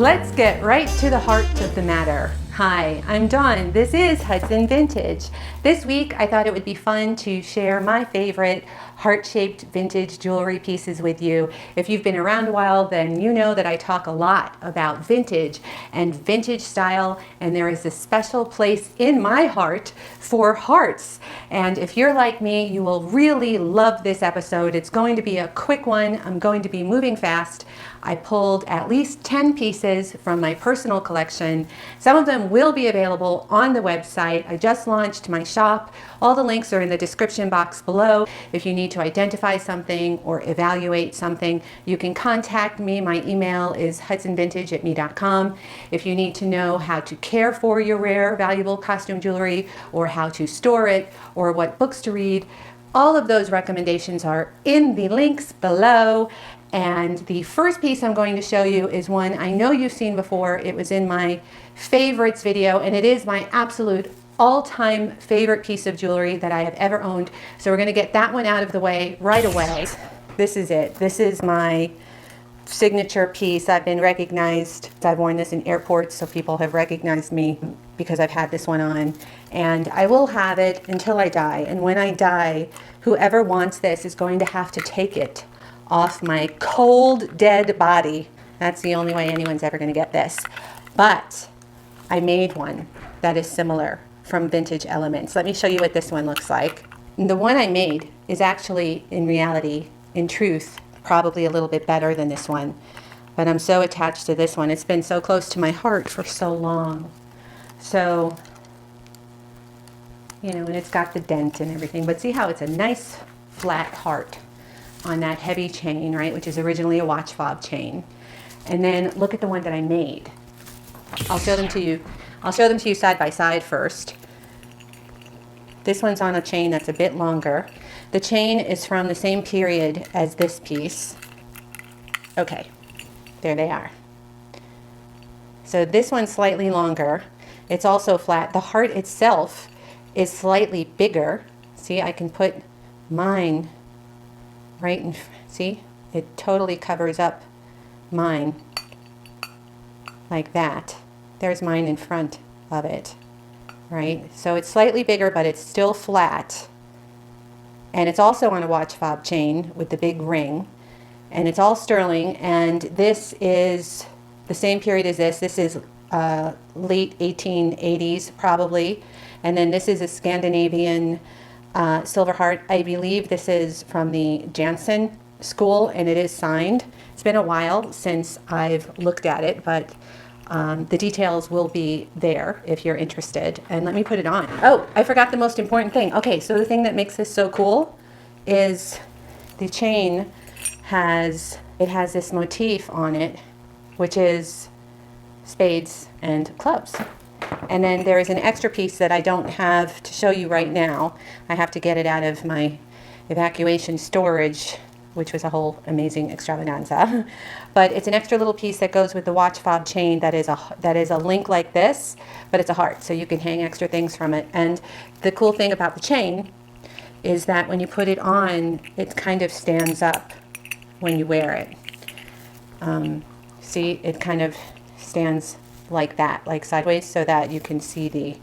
Let's get right to the heart of the matter. Hi, I'm Dawn. This is Hudson Vintage. This week I thought it would be fun to share my favorite heart-shaped vintage jewelry pieces with you. If you've been around a while, then you know that I talk a lot about vintage and vintage style, and there is a special place in my heart for hearts. And if you're like me, you will really love this episode. It's going to be a quick one. I'm going to be moving fast. I pulled at least 10 pieces from my personal collection. Some of them will be available on the website. I just launched my shop. All the links are in the description box below. If you need to identify something or evaluate something, you can contact me. My email is hudsonvintage@me.com. If you need to know how to care for your rare, valuable costume jewelry, or how to store it, or what books to read, all of those recommendations are in the links below. And the first piece I'm going to show you is one I know you've seen before. It was in my favorites video, and it is my absolute all-time favorite piece of jewelry that I have ever owned. So we're going to get that one out of the way right away. This is it. This is my signature piece. I've been recognized. I've worn this in airports, so people have recognized me because I've had this one on. And I will have it until I die. And when I die, whoever wants this is going to have to take it off my cold, dead body. That's the only way anyone's ever going to get this. But I made one that is similar from Vintage Elements. Let me show you what this one looks like. The one I made is actually, in reality, in truth, probably a little bit better than this one. But I'm so attached to this one. It's been so close to my heart for so long. So, you know, and it's got the dent and everything. But see how it's a nice flat heart on that heavy chain, right, which is originally a watch fob chain. And then look at the one that I made. I'll show them to you. I'll show them to you side by side first. This one's on a chain that's a bit longer. The chain is from the same period as this piece. Okay, there they are. So this one's slightly longer. It's also flat. The heart itself is slightly bigger. See, I can put mine right in, see, it totally covers up mine like that. There's mine in front of it, right? So it's slightly bigger, but it's still flat. And it's also on a watch fob chain with the big ring. And it's all sterling. And this is the same period as this. This is late 1880s, probably. And then this is a Scandinavian silver heart. I believe this is from the Jansen school, and it is signed. It's been a while since I've looked at it, but the details will be there if you're interested. And let me put it on. Oh, I forgot the most important thing. Okay, so the thing that makes this so cool is the chain has this motif on it, which is spades and clubs. And then there is an extra piece that I don't have to show you right now. I have to get it out of my evacuation storage, which was a whole amazing extravaganza. But it's an extra little piece that goes with the watch fob chain that is a link like this, but it's a heart, so you can hang extra things from it. And the cool thing about the chain is that when you put it on, it kind of stands up when you wear it. See, it kind of stands like that, like sideways, so that you can see the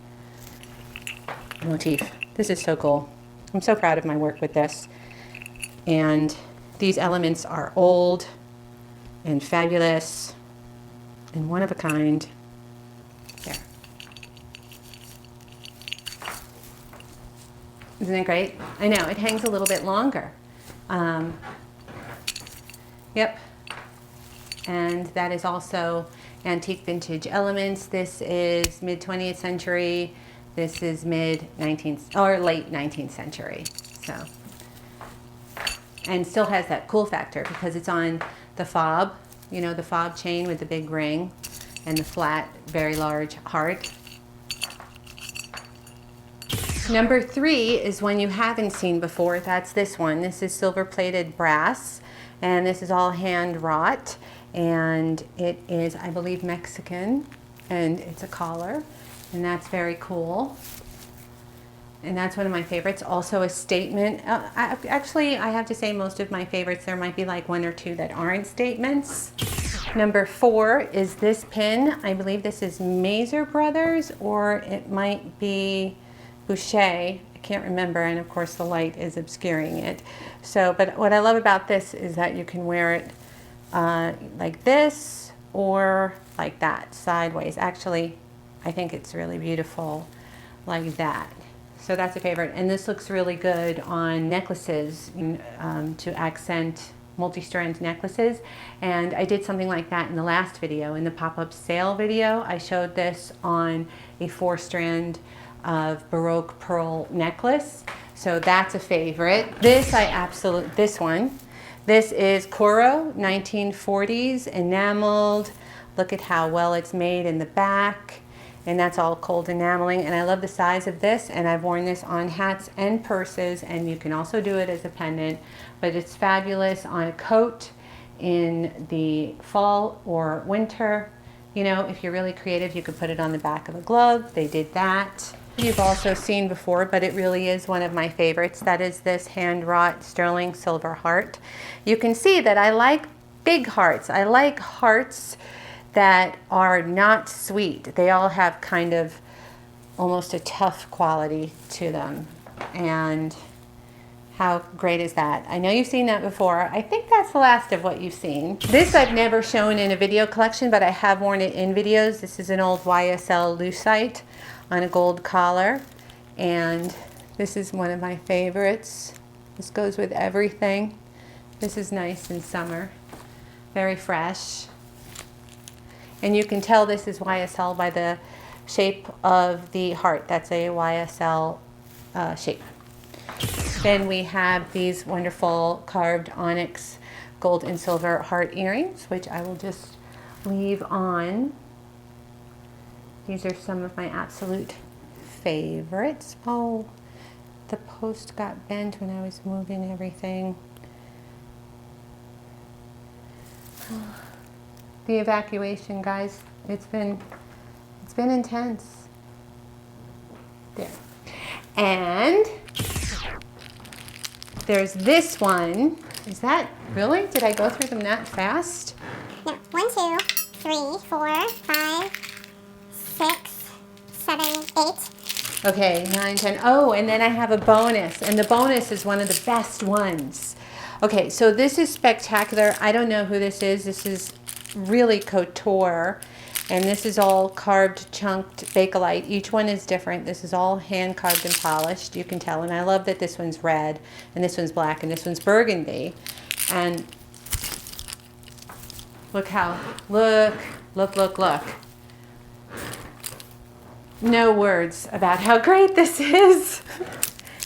motif. This is so cool. I'm so proud of my work with this. And these elements are old and fabulous and one of a kind. There. Isn't it great? I know, it hangs a little bit longer. Yep. And that is also Antique Vintage Elements. This is mid-20th century. This is mid-19th or late 19th century. So, and still has that cool factor because it's on the fob, you know, the fob chain with the big ring and the flat, very large heart. Number 3 is one you haven't seen before. That's this one. This is silver-plated brass, and this is all hand wrought. And it is, I believe, Mexican, and it's a collar, and that's very cool. And that's one of my favorites. Also a statement. Actually, I have to say most of my favorites, there might be like one or two that aren't statements. Number 4 is this pin. I believe this is Mazer Brothers, or it might be Boucher. I can't remember, and of course the light is obscuring it. So, but what I love about this is that you can wear it like this or like that, sideways. Actually, I think it's really beautiful like that. So that's a favorite. And this looks really good on necklaces to accent multi-strand necklaces. And I did something like that in the last video. In the pop-up sale video, I showed this on a 4-strand of Baroque pearl necklace. So that's a favorite. This one. This is Coro, 1940s, enameled. Look at how well it's made in the back. And that's all cold enameling, and I love the size of this, and I've worn this on hats and purses, and you can also do it as a pendant, but it's fabulous on a coat in the fall or winter. You know, if you're really creative, you could put it on the back of a glove. They did that. You've also seen before, but it really is one of my favorites. That is this hand-wrought sterling silver heart. You can see that I like big hearts. I like hearts that are not sweet. They all have kind of almost a tough quality to them. And how great is that? I know you've seen that before. I think that's the last of what you've seen. This I've never shown in a video collection, but I have worn it in videos. This is an old YSL lucite on a gold collar. And this is one of my favorites. This goes with everything. This is nice in summer. Very fresh. And you can tell this is YSL by the shape of the heart. That's a YSL shape. Then we have these wonderful carved onyx gold and silver heart earrings, which I will just leave on. These are some of my absolute favorites. Oh, the post got bent when I was moving everything. The evacuation, guys, it's been intense. There. And there's this one. Is that really? Did I go through them that fast? No. 1, 2, 3, 4, 5, 6, 7, 8. Okay, 9, 10. Oh, and then I have a bonus, and the bonus is one of the best ones. Okay, so this is spectacular. I don't know who this is. This is really couture, and this is all carved, chunked bakelite. Each one is different. This is all hand carved and polished, you can tell. And I love that this one's red, and this one's black, and this one's burgundy. And look how, look. No words about how great this is.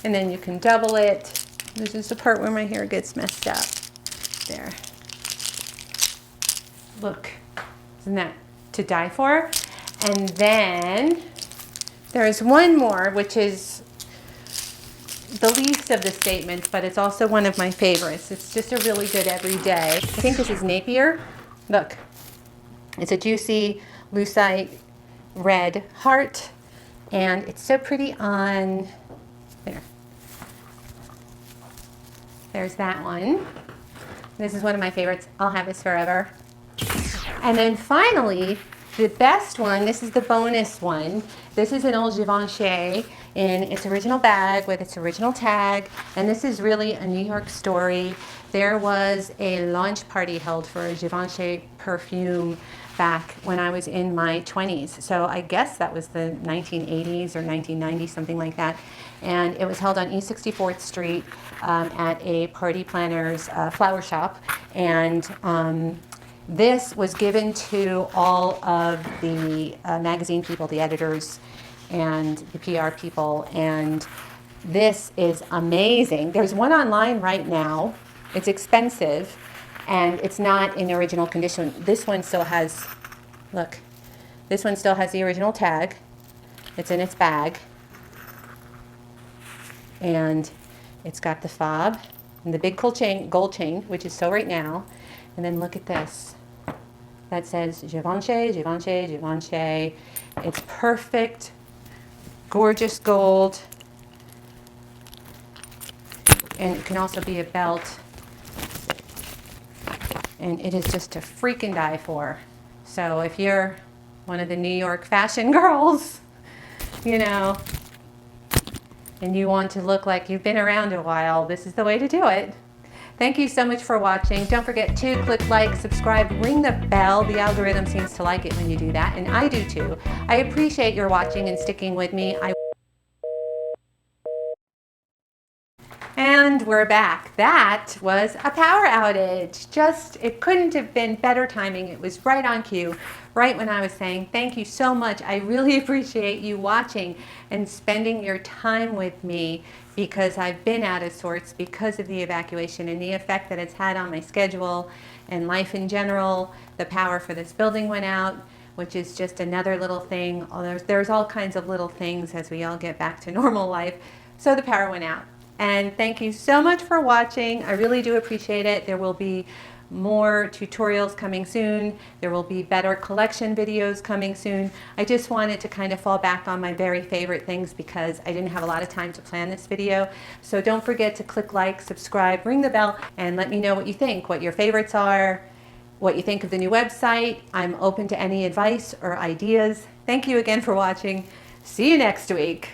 And then you can double it. This is the part where my hair gets messed up. There. Look, isn't that to die for? And then there's one more, which is the least of the statements, but it's also one of my favorites. It's just a really good everyday. I think this is Napier. Look, it's a juicy lucite red heart, and it's so pretty on there. There's that one. This is one of my favorites. I'll have this forever. And then finally, the best one, this is the bonus one. This is an old Givenchy in its original bag with its original tag. And this is really a New York story. There was a launch party held for a Givenchy perfume back when I was in my 20s. So I guess that was the 1980s or 1990s, something like that. And it was held on East 64th Street at a party planner's flower shop. And this was given to all of the magazine people, the editors and the PR people, and this is amazing. There's one online right now. It's expensive, and it's not in original condition. This one still has, look, this one still has the original tag. It's in its bag, and it's got the fob and the big gold chain, which is so right now. And then look at this. That says Givenchy, Givenchy, Givenchy. It's perfect, gorgeous gold. And it can also be a belt. and it is just to freaking die for. So if you're one of the New York fashion girls, you know, and you want to look like you've been around a while, this is the way to do it. Thank you so much for watching. Don't forget to click like, subscribe, ring the bell. The algorithm seems to like it when you do that, and I do too. I appreciate your watching and sticking with me. And we're back. That was a power outage. It couldn't have been better timing. It was right on cue, right when I was saying thank you so much. I really appreciate you watching and spending your time with me, because I've been out of sorts because of the evacuation and the effect that it's had on my schedule and life in general. The power for this building went out, which is just another little thing. There's all kinds of little things as we all get back to normal life. So the power went out. And thank you so much for watching. I really do appreciate it. There will be more tutorials coming soon. There will be better collection videos coming soon. I just wanted to kind of fall back on my very favorite things because I didn't have a lot of time to plan this video. So don't forget to click like, subscribe, ring the bell, and let me know what you think, what your favorites are, what you think of the new website. I'm open to any advice or ideas. Thank you again for watching. See you next week.